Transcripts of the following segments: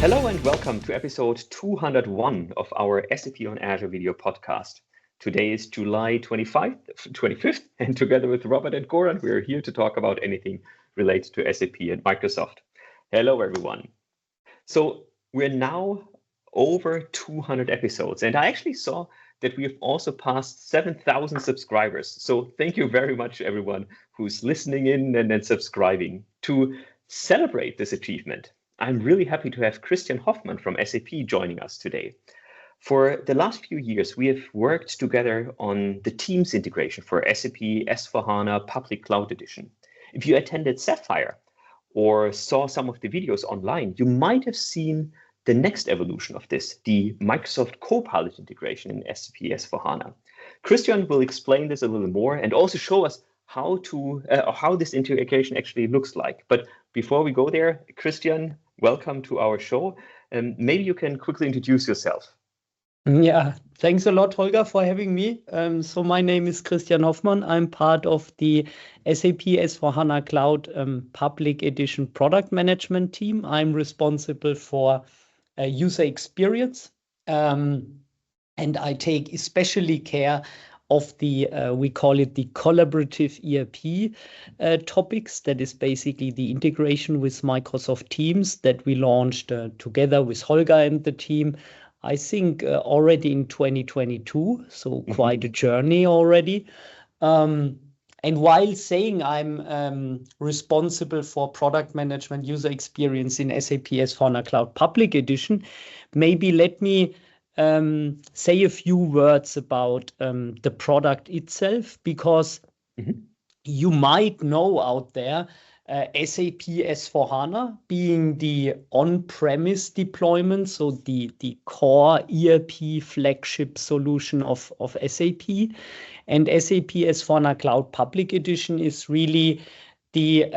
Hello and welcome to episode 201 of our SAP on Azure video podcast. Today is July 25th, and together with Robert and Goran, we are here to talk about anything related to SAP and Microsoft. Hello, everyone. So we're now over 200 episodes, and I actually saw that we have also passed 7,000 subscribers. So thank you very much, everyone who's listening in and then subscribing. To celebrate this achievement, I'm really happy to have Christian Hoffmann from SAP joining us today. For the last few years, we have worked together on the Teams integration for SAP S/4HANA Public Cloud Edition. If you attended Sapphire or saw some of the videos online, you might have seen the next evolution of this, the Microsoft Copilot integration in SAP S/4HANA. Christian will explain this a little more and also show us how this integration actually looks like. But before we go there, Christian, welcome to our show. Maybe you can quickly introduce yourself. Yeah, thanks a lot, Holger, for having me. So my name is Christian Hoffmann. I'm part of the SAP S/4HANA Cloud Public Edition product management team. I'm responsible for user experience, and I take especially care of the, we call it the collaborative ERP topics. That is basically the integration with Microsoft Teams that we launched together with Holger and the team. I think already in 2022, so quite a journey already. And while saying I'm responsible for product management user experience in SAP S/4HANA Cloud Public Edition, maybe let me say a few words about the product itself, because you might know out there SAP S/4HANA being the on-premise deployment, so the core ERP flagship solution of SAP. And SAP S/4HANA Cloud Public Edition is really the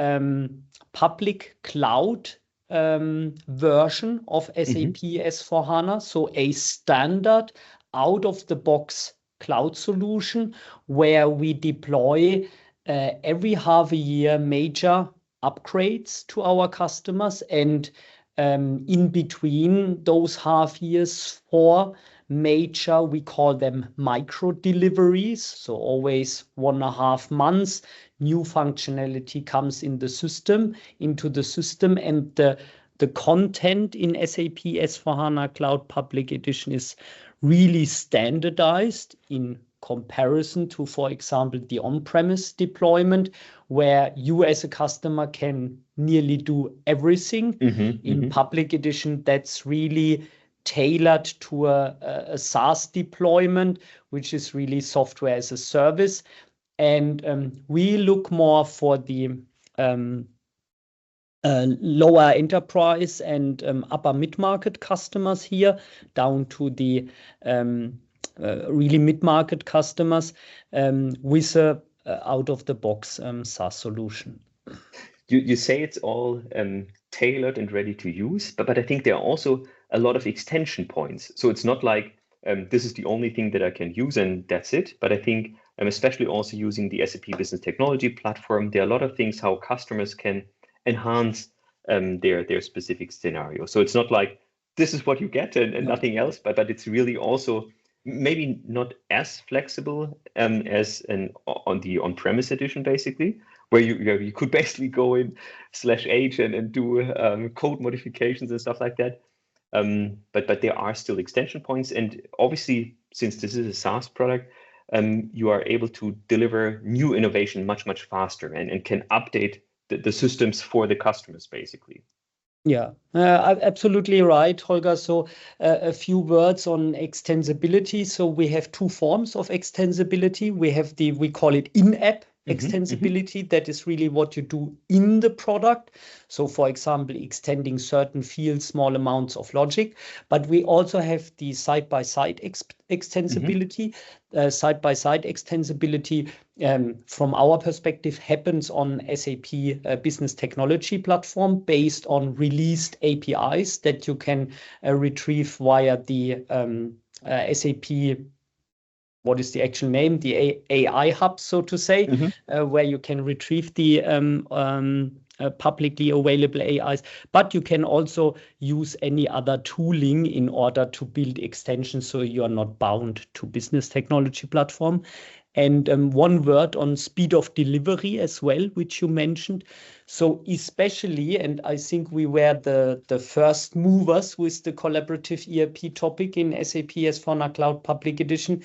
public cloud version of SAP S/4HANA, so a standard out-of-the-box cloud solution where we deploy every half a year major upgrades to our customers, and in between those half years, 4 major, we call them micro deliveries, so always 1.5 months, new functionality comes into the system, and the content in SAP S/4HANA Cloud Public Edition is really standardized in comparison to, for example, the on-premise deployment, where you as a customer can nearly do everything. In Public Edition, that's really tailored to a SaaS deployment, which is really software as a service. And we look more for the lower enterprise and upper mid-market customers here, down to the really mid-market customers with a out-of-the-box SaaS solution. You say it's all tailored and ready to use, but I think there are also a lot of extension points. So it's not like this is the only thing that I can use and that's it. But I think especially also using the SAP Business Technology Platform, there are a lot of things how customers can enhance their specific scenario. So it's not like this is what you get and nothing else, but it's really also maybe not as flexible as on the on-premise edition, basically, where you could basically go in /H and do code modifications and stuff like that. But there are still extension points, and obviously, since this is a SaaS product, you are able to deliver new innovation much faster and can update the systems for the customers, basically. Yeah, absolutely right, Holger. So a few words on extensibility. So we have 2 forms of extensibility. We have we call it in-app extensibility. That is really what you do in the product. So for example, extending certain fields, small amounts of logic. But we also have the side-by-side extensibility. Side-by-side extensibility, from our perspective, happens on SAP Business Technology Platform based on released APIs that you can retrieve via the SAP, what is the actual name? The AI Hub, so to say, where you can retrieve the publicly available AIs, but you can also use any other tooling in order to build extensions so you are not bound to business technology platform. And one word on speed of delivery as well, which you mentioned. So especially, and I think we were the first movers with the collaborative ERP topic in SAP S/4HANA Cloud Public Edition,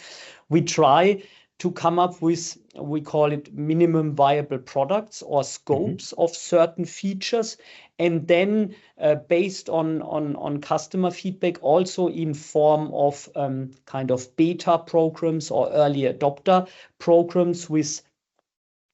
we try to come up with, we call it minimum viable products or scopes of certain features. And then based on customer feedback, also in form of kind of beta programs or early adopter programs with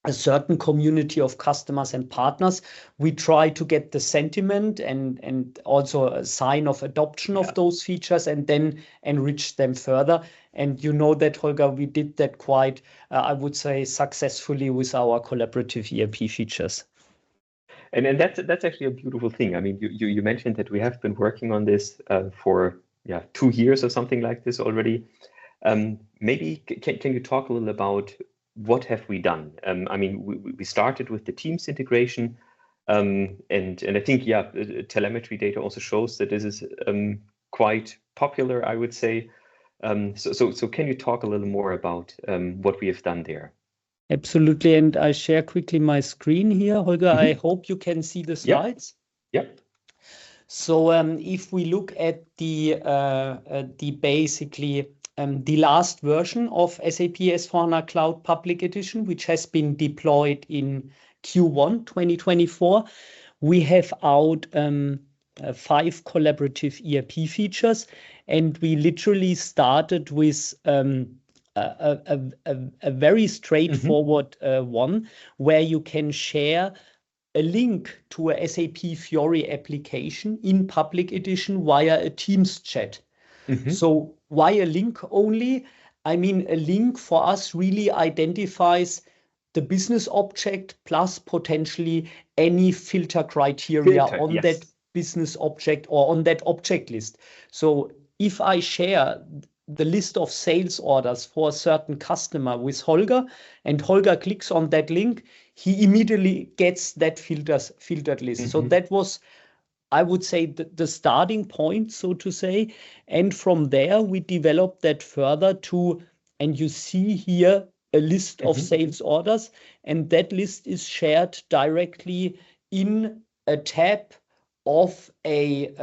a certain community of customers and partners, we try to get the sentiment and also a sign of adoption of those features and then enrich them further. And you know that, Holger, we did that quite, I would say, successfully with our collaborative ERP features. And that's actually a beautiful thing. I mean, you mentioned that we have been working on this for 2 years or something like this already. Maybe can you talk a little about what have we done? I mean, we started with the Teams integration, and I think telemetry data also shows that this is quite popular, I would say. So can you talk a little more about what we have done there? Absolutely, and I share quickly my screen here, Holger. I hope you can see the slides. Yep. So if we look at the basically the last version of SAP S/4HANA Cloud Public Edition, which has been deployed in Q1 2024, we have out 5 collaborative ERP features, and we literally started with a very straightforward one where you can share a link to a SAP Fiori application in Public Edition via a Teams chat. So why a link only? I mean, a link for us really identifies the business object plus potentially any filter criteria on that business object or on that object list. So if I share the list of sales orders for a certain customer with Holger, and Holger clicks on that link, he immediately gets that filtered list. So that was, I would say, the starting point, so to say. And from there, we developed that further to, and you see here a list of sales orders, and that list is shared directly in a tab of a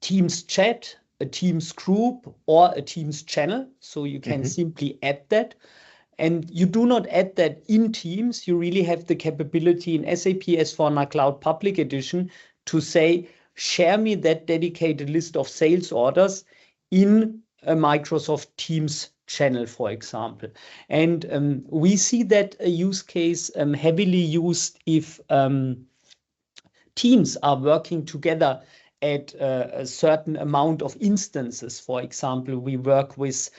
Teams chat, a Teams group, or a Teams channel. So you can simply add that. And you do not add that in Teams. You really have the capability in SAP S/4HANA Cloud Public Edition to say, share me that dedicated list of sales orders in a Microsoft Teams channel, for example. And we see that a use case heavily used if teams are working together at a certain amount of instances. For example, we work with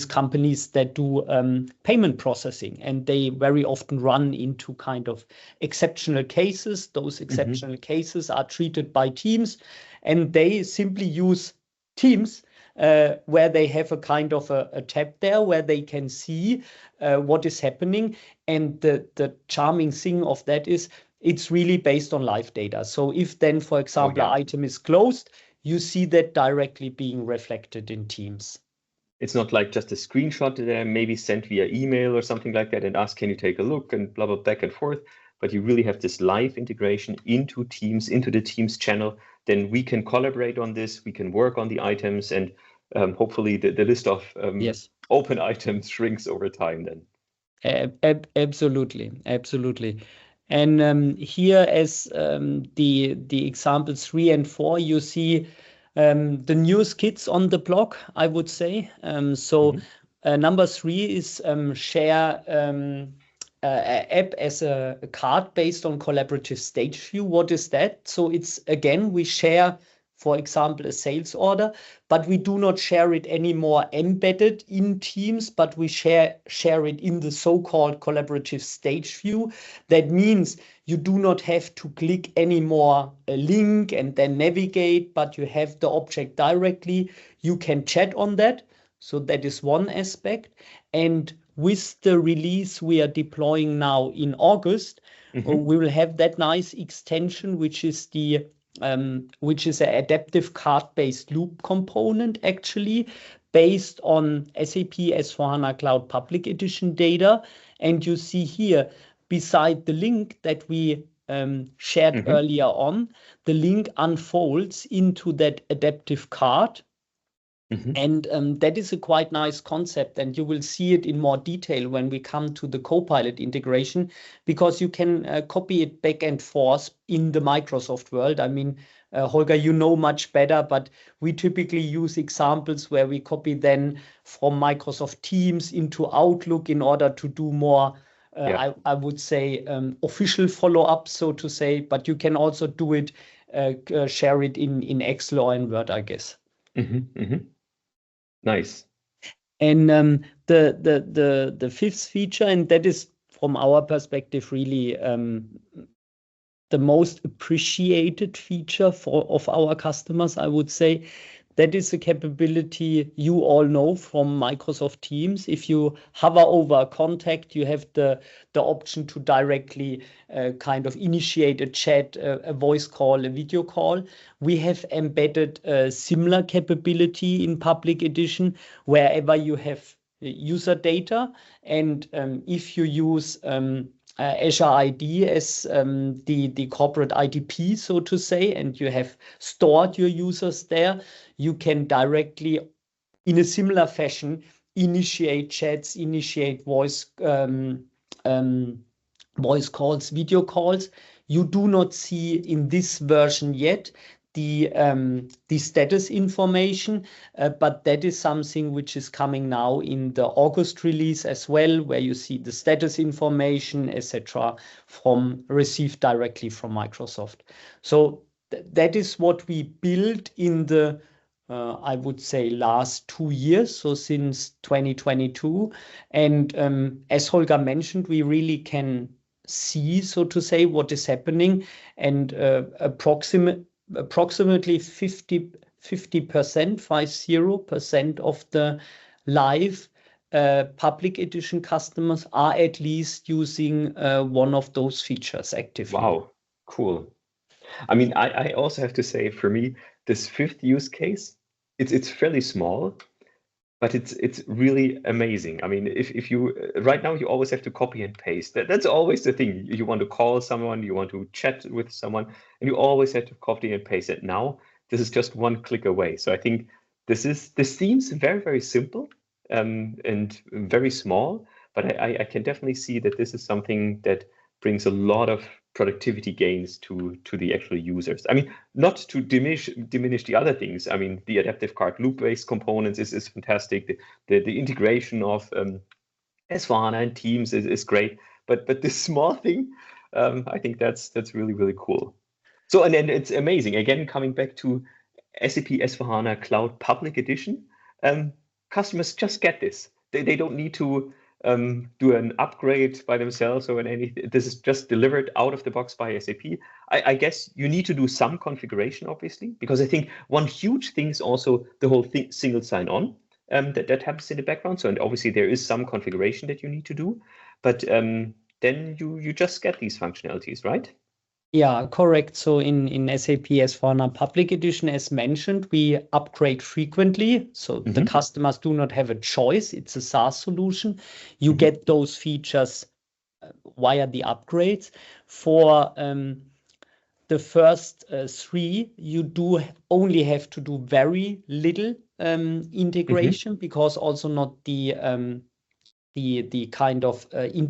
companies that do payment processing, and they very often run into kind of exceptional cases. Those exceptional cases are treated by teams, and they simply use Teams where they have a kind of a tab there where they can see what is happening. And the charming thing of that is it's really based on live data. So if then, for example, an item is closed, you see that directly being reflected in Teams. It's not like just a screenshot there, maybe sent via email or something like that and ask, can you take a look and blah, blah, back and forth. But you really have this live integration into Teams, into the Teams channel. Then we can collaborate on this. We can work on the items, and hopefully the list of open items shrinks over time then. Absolutely. And here as the examples 3 and 4, you see the newest kids on the block, I would say. Number 3 is share app as a card based on collaborative stage view. What is that? So it's, again, we share, for example, a sales order, but we do not share it anymore embedded in Teams, but we share it in the so-called collaborative stage view. That means you do not have to click anymore a link and then navigate, but you have the object directly. You can chat on that. So that is one aspect. And with the release we are deploying now in August, we will have that nice extension, which is an adaptive card-based loop component, actually, based on SAP S/4HANA Cloud Public Edition data. And you see here, beside the link that we shared earlier on, the link unfolds into that adaptive card. And that is a quite nice concept, and you will see it in more detail when we come to the Copilot integration, because you can copy it back and forth in the Microsoft world. I mean, Holger, you know much better, but we typically use examples where we copy then from Microsoft Teams into Outlook in order to do more, I would say, official follow-up, so to say, but you can also do it, share it in Excel or in Word, I guess. Nice. And the fifth feature, and that is from our perspective really the most appreciated feature of our customers, I would say, that is a capability you all know from Microsoft Teams. If you hover over a contact, you have the option to directly kind of initiate a chat, a voice call, a video call. We have embedded a similar capability in Public Edition wherever you have user data. And if you use Azure ID as the corporate IDP, so to say, and you have stored your users there, you can directly, in a similar fashion, initiate chats, initiate voice calls, video calls. You do not see in this version yet the status information, but that is something which is coming now in the August release as well, where you see the status information, etc., from received directly from Microsoft. So that is what we built in the I would say last 2 years, so since 2022. And as Holger mentioned, we really can see, so to say, what is happening, and approximately 50% of the live Public Edition customers are at least using one of those features actively. Wow, cool. I mean, I also have to say, for me, this fifth use case, it's fairly small, but it's really amazing. I mean, if you right now, you always have to copy and paste. That's always the thing. You want to call someone, you want to chat with someone, and you always have to copy and paste it. Now this is just one click away. So I think this seems very, very simple and very small, but I can definitely see that this is something that brings a lot of productivity gains to the actual users. I mean, not to diminish the other things. I mean, the adaptive card loop-based components is fantastic. The integration of S/4HANA and Teams is great. But this small thing, I think that's really, really cool. So, and then it's amazing. Again, coming back to SAP S/4HANA Cloud Public Edition, customers just get this. They don't need to do an upgrade by themselves or anything. This is just delivered out of the box by SAP. I guess you need to do some configuration, obviously, because I think one huge thing is also the whole thing, single sign-on, that happens in the background. So, and obviously there is some configuration that you need to do, but then you just get these functionalities, right? Yeah, correct. So in SAP S/4HANA Public Edition, as mentioned, we upgrade frequently. So the customers do not have a choice. It's a SaaS solution. You get those features via the upgrades. For the first 3, you do only have to do very little integration, because also not the kind of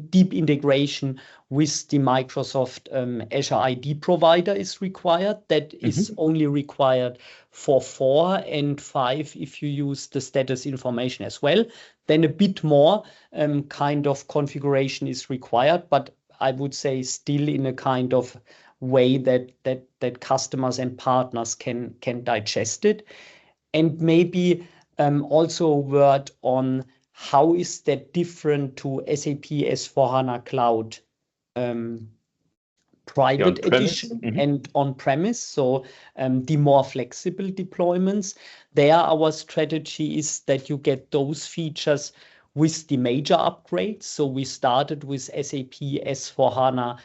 deep integration with the Microsoft Azure ID provider is required. That is only required for 4 and 5 if you use the status information as well. Then a bit more kind of configuration is required, but I would say still in a kind of way that customers and partners can digest it. And maybe also a word on how is that different to SAP S/4HANA Cloud Private Edition and on-premise? So the more flexible deployments, there our strategy is that you get those features with the major upgrades. So we started with SAP S/4HANA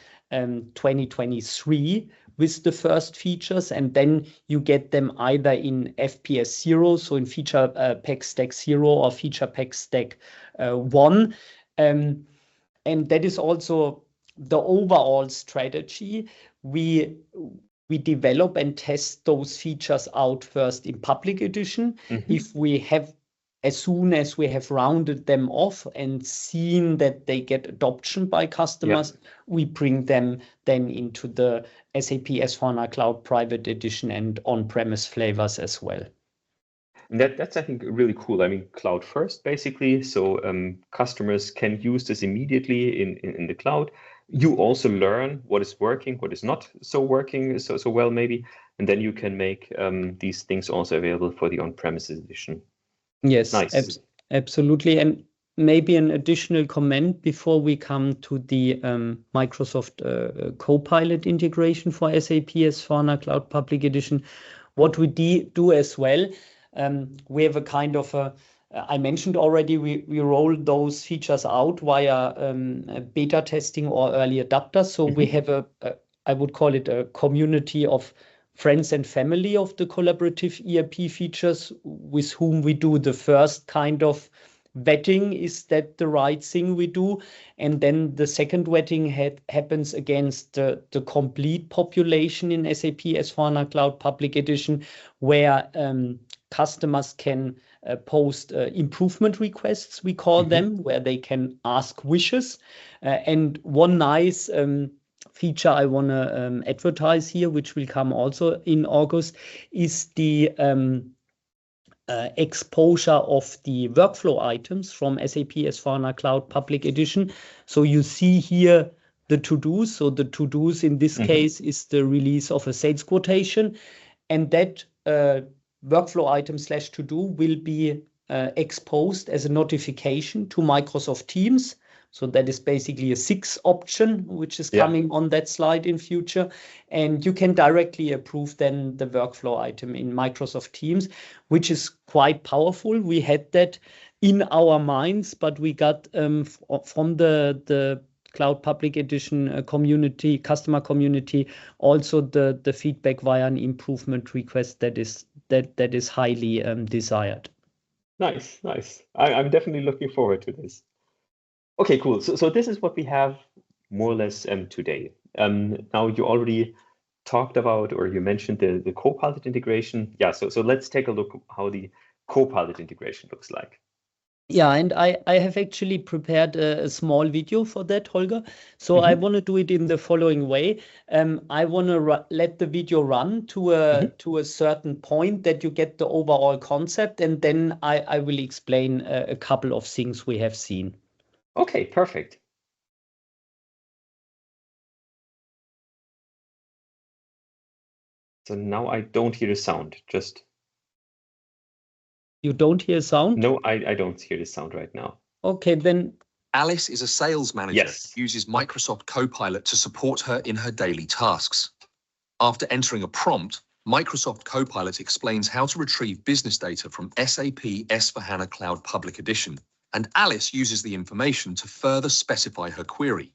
2023 with the first features, and then you get them either in FPS 0, so in Feature Pack Stack 0 or Feature Pack Stack 1. And that is also the overall strategy. We develop and test those features out first in public edition. As soon as we have rounded them off and seen that they get adoption by customers, we bring them then into the SAP S/4HANA Cloud Private Edition and on-premise flavors as well. And that's, I think, really cool. I mean, cloud first, basically. So customers can use this immediately in the cloud. You also learn what is working, what is not so working so well, maybe. And then you can make these things also available for the on-premises edition. Yes, nice. Absolutely. And maybe an additional comment before we come to the Microsoft Copilot integration for SAP S/4HANA Cloud Public Edition. What we do as well, we have a kind of I mentioned already, we roll those features out via beta testing or early adopters. So we have I would call it a community of friends and family of the collaborative ERP features with whom we do the first kind of vetting. Is that the right thing we do? And then the second vetting happens against the complete population in SAP S/4HANA Cloud Public Edition, where customers can post improvement requests, we call them, where they can ask wishes. And one nice feature I want to advertise here, which will come also in August, is the exposure of the workflow items from SAP S/4HANA Cloud Public Edition. So you see here the to-dos. So the to-dos in this case is the release of a sales quotation, and that workflow item / to-do will be exposed as a notification to Microsoft Teams. So that is basically a 6 option, which is coming on that slide in future. And you can directly approve then the workflow item in Microsoft Teams, which is quite powerful. We had that in our minds, but we got from the Cloud Public Edition community, customer community, also the feedback via an improvement request that is highly desired. Nice. I'm definitely looking forward to this. Okay, cool. So this is what we have more or less today. Now you already talked about, or you mentioned the Copilot integration. Yeah, so let's take a look how the Copilot integration looks like. Yeah, and I have actually prepared a small video for that, Holger. So I want to do it in the following way. I want to let the video run to a certain point that you get the overall concept, and then I will explain a couple of things we have seen. Okay, perfect. So now I don't hear the sound. You don't hear sound? No, I don't hear the sound right now. Okay, then. Alice is a sales manager who uses Microsoft Copilot to support her in her daily tasks. After entering a prompt, Microsoft Copilot explains how to retrieve business data from SAP S/4HANA Cloud Public Edition, and Alice uses the information to further specify her query.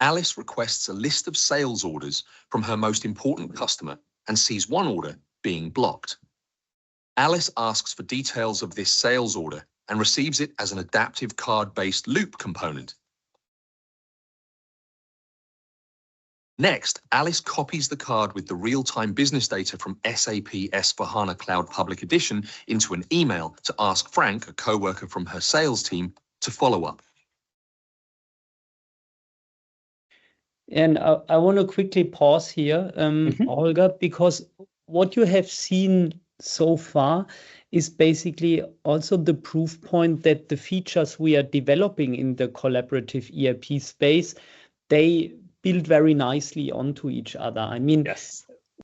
Alice requests a list of sales orders from her most important customer and sees one order being blocked. Alice asks for details of this sales order and receives it as an adaptive card-based loop component. Next, Alice copies the card with the real-time business data from SAP S/4HANA Cloud Public Edition into an email to ask Frank, a co-worker from her sales team, to follow up. And I want to quickly pause here, Holger, because what you have seen so far is basically also the proof point that the features we are developing in the collaborative ERP space, they build very nicely onto each other. I mean,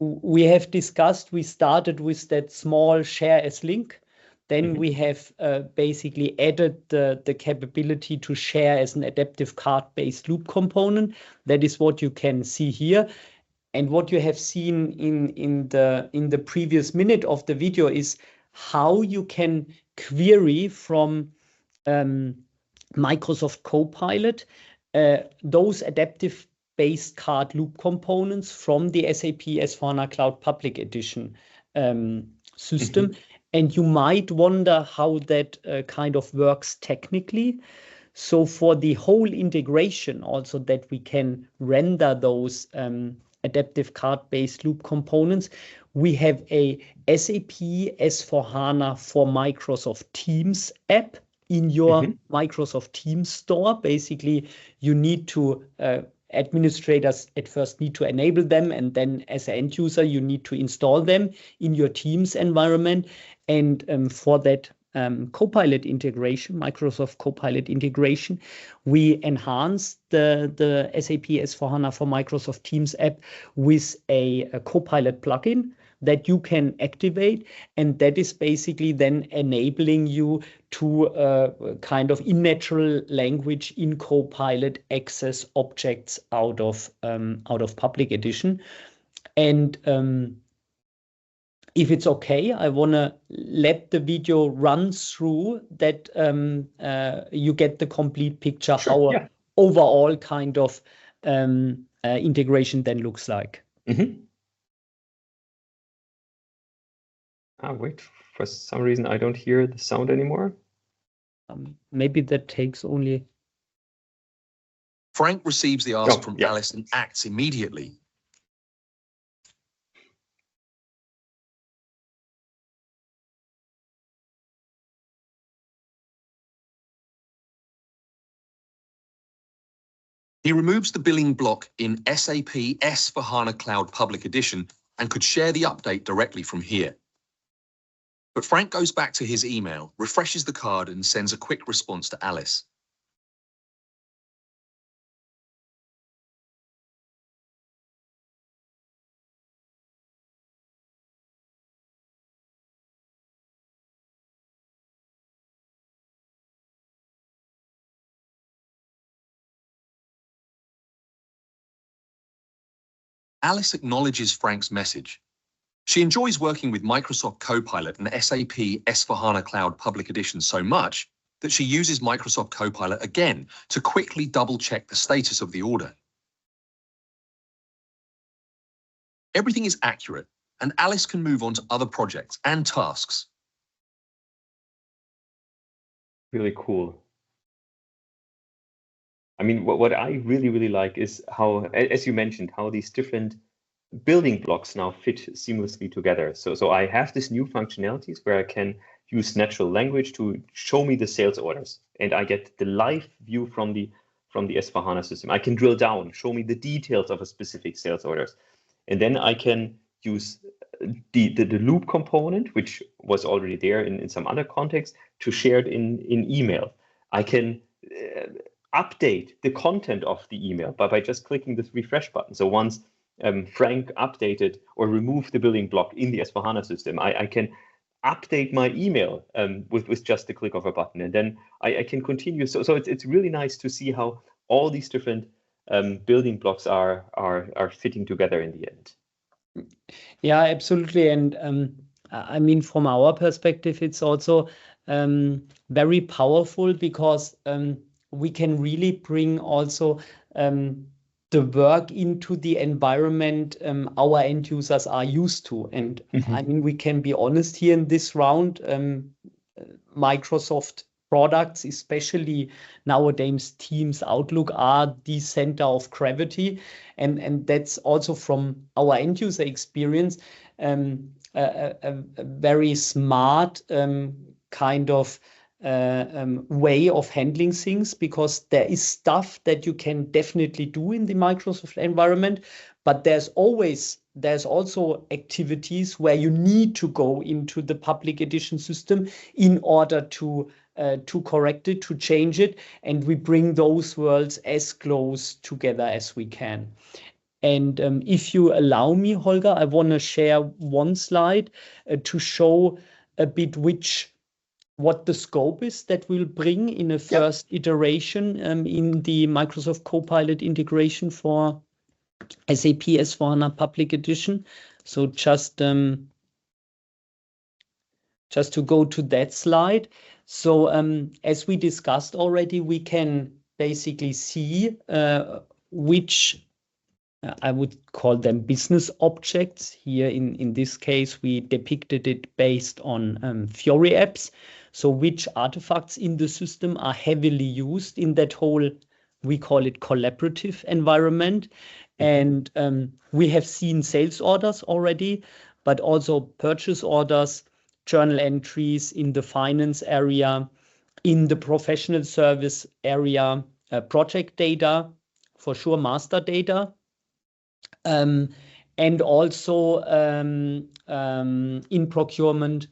we have discussed, we started with that small share as link. Then we have basically added the capability to share as an adaptive card-based loop component. That is what you can see here. And what you have seen in the previous minute of the video is how you can query from Microsoft Copilot those adaptive-based card loop components from the SAP S/4HANA Cloud Public Edition system. And you might wonder how that kind of works technically. So for the whole integration also that we can render those adaptive card-based loop components, we have a SAP S/4HANA for Microsoft Teams app in your Microsoft Teams store. Basically, you need to, administrators at first need to enable them, and then as an end user, you need to install them in your Teams environment. And for that Copilot integration, Microsoft Copilot integration, we enhanced the SAP S/4HANA for Microsoft Teams app with a Copilot plugin that you can activate, and that is basically then enabling you to kind of in natural language in Copilot access objects out of Public Edition. And if it's okay, I want to let the video run through that you get the complete picture, how overall kind of integration then looks like. Wait, for some reason I don't hear the sound anymore. Maybe that takes only... Frank receives the ask from Alice and acts immediately. He removes the billing block in SAP S/4HANA Cloud Public Edition and could share the update directly from here. But Frank goes back to his email, refreshes the card, and sends a quick response to Alice. Alice acknowledges Frank's message. She enjoys working with Microsoft Copilot and SAP S/4HANA Cloud Public Edition so much that she uses Microsoft Copilot again to quickly double-check the status of the order. Everything is accurate, and Alice can move on to other projects and tasks. Really cool. I mean, what I really like is how, as you mentioned, how these different building blocks now fit seamlessly together. So I have this new functionalities where I can use natural language to show me the sales orders, and I get the live view from the S/4HANA system. I can drill down, show me the details of a specific sales orders, and then I can use the loop component, which was already there in some other context, to share it in email. I can update the content of the email by just clicking this refresh button. So once Frank updated or removed the building block in the S/4HANA system, I can update my email with just the click of a button, and then I can continue. So it's really nice to see how all these different building blocks are fitting together in the end. Yeah, absolutely. And I mean, from our perspective, it's also very powerful because we can really bring also the work into the environment our end users are used to. And I mean, we can be honest here in this round, Microsoft products, especially nowadays Teams, Outlook, are the center of gravity. And that's also from our end user experience, a very smart kind of way of handling things, because there is stuff that you can definitely do in the Microsoft environment, but there's also activities where you need to go into the public edition system in order to correct it, to change it, and we bring those worlds as close together as we can. And if you allow me, Holger, I want to share one slide to show a bit what the scope is that we'll bring in a first iteration in the Microsoft Copilot integration for SAP S/4HANA Public Edition. So just to go to that slide. So as we discussed already, we can basically see which I would call them business objects. Here in this case, we depicted it based on Fiori apps. So which artifacts in the system are heavily used in that whole, we call it collaborative environment. And we have seen sales orders already, but also purchase orders, journal entries in the finance area, in the professional service area, project data, for sure master data, and also in procurement,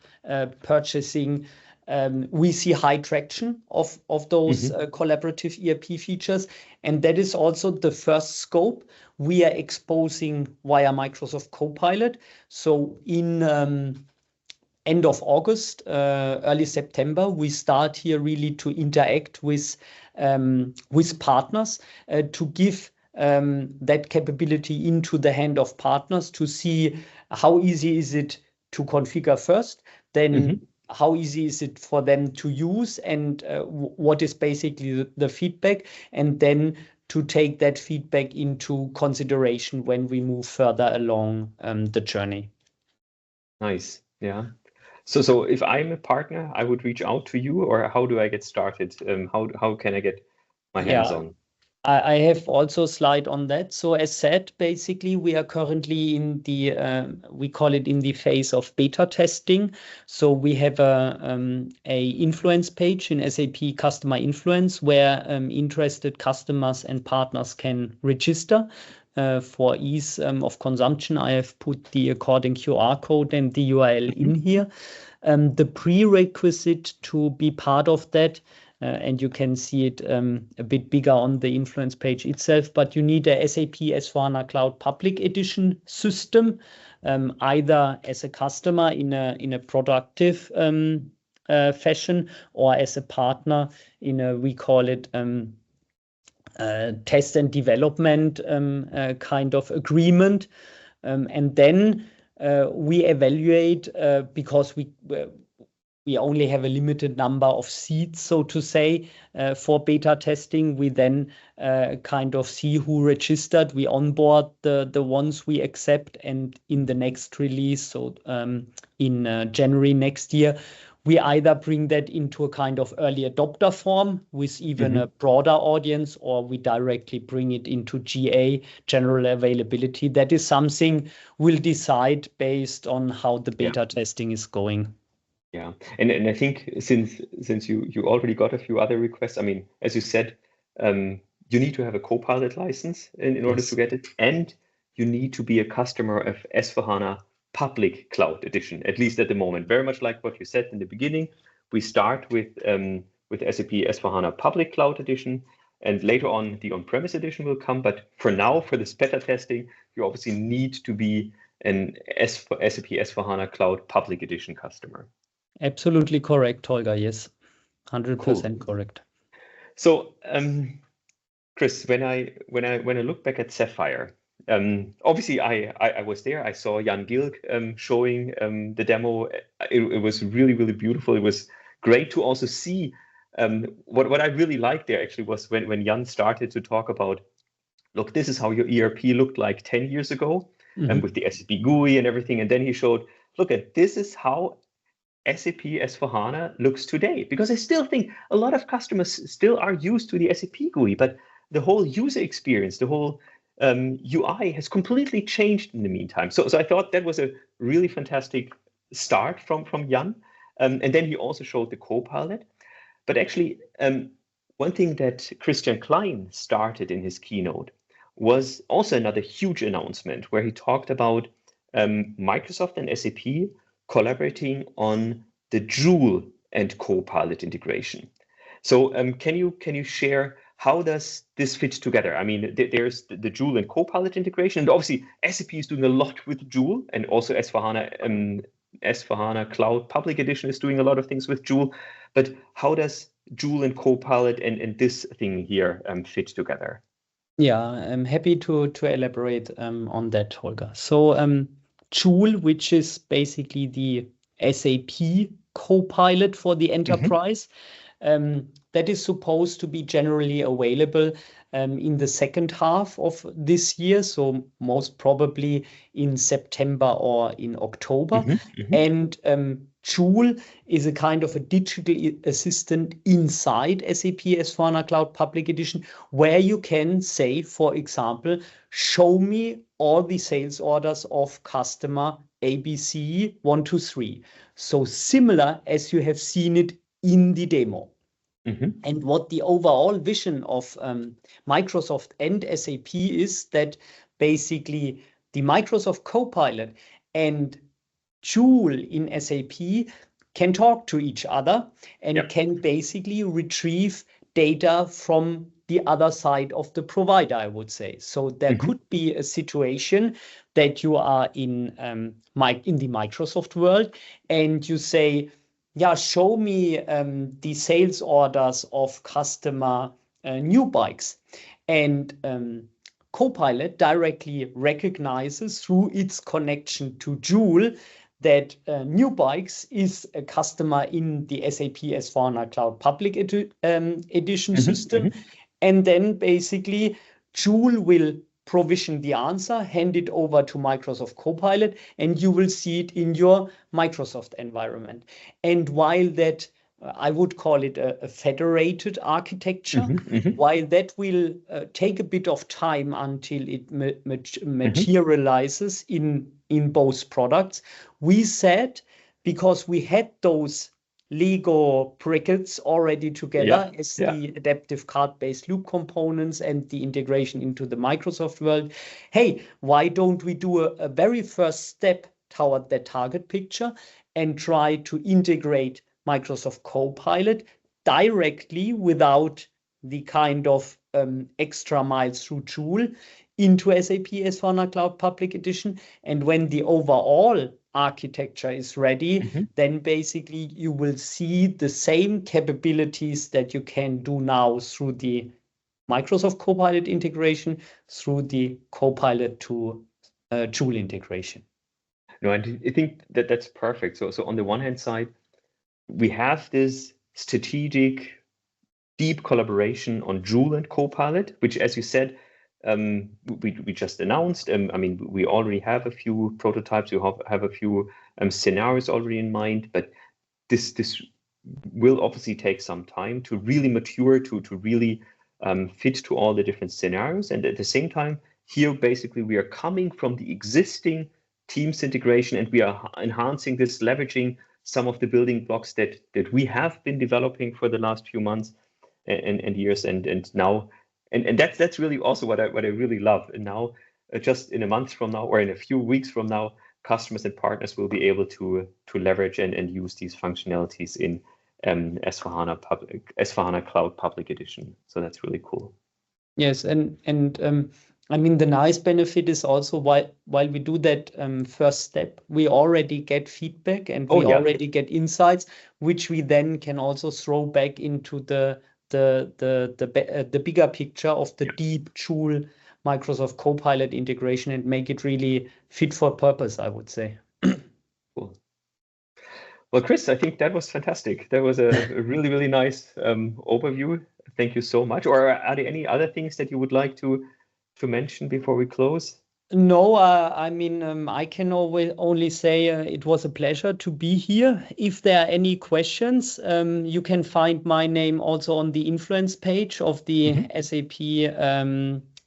purchasing. We see high traction of those collaborative ERP features. And that is also the first scope we are exposing via Microsoft Copilot. So in end of August, early September, we start here really to interact with partners to give that capability into the hand of partners to see how easy is it to configure first, then how easy is it for them to use, and what is basically the feedback, and then to take that feedback into consideration when we move further along the journey. Nice. Yeah. So if I'm a partner, I would reach out to you, or how do I get started? How can I get my hands on? I have also a slide on that. So as said, basically, we are currently in the, we call it in the phase of beta testing. So we have a influence page in SAP Customer Influence where interested customers and partners can register. For ease of consumption, I have put the according QR code and the URL in here. The prerequisite to be part of that, and you can see it a bit bigger on the influence page itself, but you need a SAP S/4HANA Cloud Public Edition system, either as a customer in a productive fashion, or as a partner in a, we call it test and development kind of agreement. And then we evaluate, because we only have a limited number of seats, so to say, for beta testing. We then kind of see who registered. We onboard the ones we accept, and in the next release, so in January next year, we either bring that into a kind of early adopter form with even a broader audience, or we directly bring it into GA, general availability. That is something we'll decide based on how the beta testing is going. Yeah, and I think since you already got a few other requests, I mean, as you said, you need to have a Copilot license in order to get it, and you need to be a customer of S/4HANA Public Cloud Edition, at least at the moment. Very much like what you said in the beginning, we start with SAP S/4HANA Public Cloud Edition, and later on the on-premise edition will come. But for now, for this beta testing, you obviously need to be an SAP S/4HANA Cloud Public Edition customer. Absolutely correct, Holger. Yes, 100% correct. So, Chris, when I look back at Sapphire, obviously I was there. I saw Jan Gilg showing the demo. It was really, really beautiful. It was great to also see what I really liked there actually was when Jan started to talk about, look, this is how your ERP looked like 10 years ago, with the SAP GUI and everything. And then he showed, look, this is how SAP S/4HANA looks today, because I still think a lot of customers still are used to the SAP GUI, but the whole user experience, the whole UI has completely changed in the meantime. So I thought that was a really fantastic start from Jan. And then he also showed the Copilot. But actually, one thing that Christian Klein started in his keynote was also another huge announcement where he talked about Microsoft and SAP collaborating on the Joule and Copilot integration. So can you share, how does this fit together? I mean, there's the Joule and Copilot integration, and obviously SAP is doing a lot with Joule, and also S/4HANA Cloud Public Edition is doing a lot of things with Joule. But how does Joule and Copilot and this thing here fit together? Yeah, I'm happy to elaborate on that, Holger. So Joule, which is basically the SAP Copilot for the enterprise, that is supposed to be generally available in the second half of this year, so most probably in September or in October. And Joule is a kind of a digital assistant inside SAP S/4HANA Cloud Public Edition, where you can say, for example, show me all the sales orders of customer ABC 123. So similar as you have seen it in the demo. And what the overall vision of Microsoft and SAP is that basically the Microsoft Copilot and Joule in SAP can talk to each other and can basically retrieve data from the other side of the provider, I would say. So there could be a situation that you are in the Microsoft world and you say, yeah, show me the sales orders of customer new bikes. And Copilot directly recognizes through its connection to Joule that new bikes is a customer in the SAP S/4HANA Cloud Public Edition system. And then basically Joule will provision the answer, hand it over to Microsoft Copilot, and you will see it in your Microsoft environment. And while that, I would call it a federated architecture, while that will take a bit of time until it materializes in both products, we said, because we had those Lego brickets already together as the adaptive card-based loop components and the integration into the Microsoft world. Hey, why don't we do a very first step toward that target picture and try to integrate Microsoft Copilot directly without the kind of extra miles through Joule into SAP S/4HANA Cloud Public Edition. And when the overall architecture is ready, then basically you will see the same capabilities that you can do now through the Microsoft Copilot integration, through the Copilot to Joule integration. No, and I think that that's perfect. So on the one hand side, we have this strategic, deep collaboration on Joule and Copilot, which, as you said, we just announced. I mean, we already have a few prototypes. We have a few scenarios already in mind, but this will obviously take some time to really mature, to really fit to all the different scenarios. And at the same time, here basically we are coming from the existing Teams integration, and we are enhancing this, leveraging some of the building blocks that we have been developing for the last few months and years, and now. And that's really also what I really love. And now, just in a month from now, or in a few weeks from now, customers and partners will be able to leverage and use these functionalities in S/4HANA Cloud Public Edition. So that's really cool. Yes, and I mean, the nice benefit is also while we do that first step, we already get feedback and we already get insights, which we then can also throw back into the bigger picture of the deep Joule Microsoft Copilot integration and make it really fit for purpose, I would say. Cool. Well, Chris, I think that was fantastic. That was a really, really nice overview. Thank you so much. Or are there any other things that you would like to mention before we close? No, I mean, I can only say it was a pleasure to be here. If there are any questions, you can find my name also on the influence page of the SAP,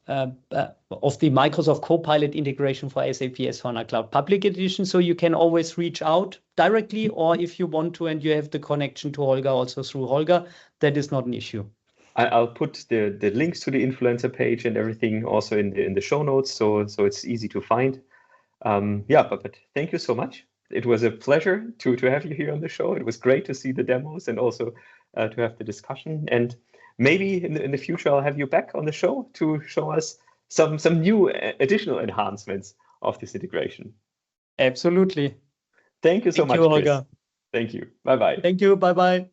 of the Microsoft Copilot integration for SAP S/4HANA Cloud Public Edition. So you can always reach out directly, or if you want to and you have the connection to Holger, also through Holger, that is not an issue. I'll put the links to the influencer page and everything also in the show notes, so it's easy to find. But thank you so much. It was a pleasure to have you here on the show. It was great to see the demos and also to have the discussion. And maybe in the future I'll have you back on the show to show us some new additional enhancements of this integration. Absolutely. Thank you so much, Holger. Chris. Thank you. Bye-bye. Thank you. Bye-bye.